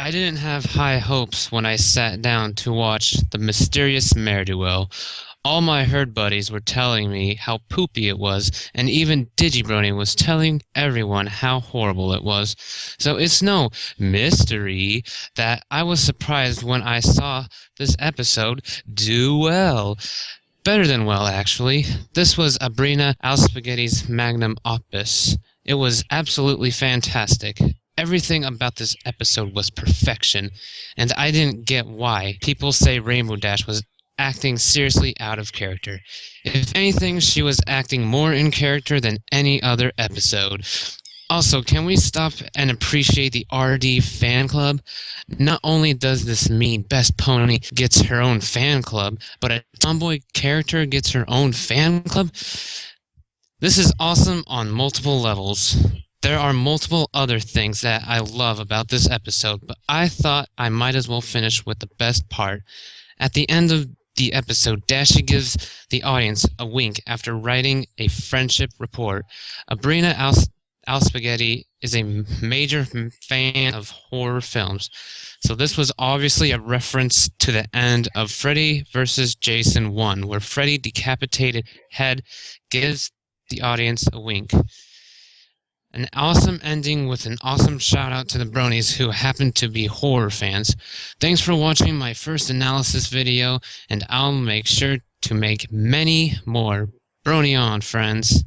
I didn't have high hopes when I sat down to watch The Mysterious Mare-Duel. All my herd buddies were telling me how poopy it was, and even Digibrony was telling everyone how horrible it was. So it's no mystery that I was surprised when I saw this episode do well. Better than well, actually. This was Abrina Alspaghetti's magnum opus. It was absolutely fantastic. Everything about this episode was perfection, and I didn't get why people say Rainbow Dash was acting seriously out of character. If anything, she was acting more in character than any other episode. Also, can we stop and appreciate the RD fan club? Not only does this mean Best Pony gets her own fan club, but a tomboy character gets her own fan club? This is awesome on multiple levels. There are multiple other things that I love about this episode, but I thought I might as well finish with the best part. At the end of the episode, Dashi gives the audience a wink after writing a friendship report. Abrina Alspaghetti is a major fan of horror films, so this was obviously a reference to the end of Freddy vs. Jason 1, where Freddy decapitated head gives the audience a wink. An awesome ending with an awesome shout out to the bronies who happen to be horror fans. Thanks for watching my first analysis video, and I'll make sure to make many more. Brony on, friends.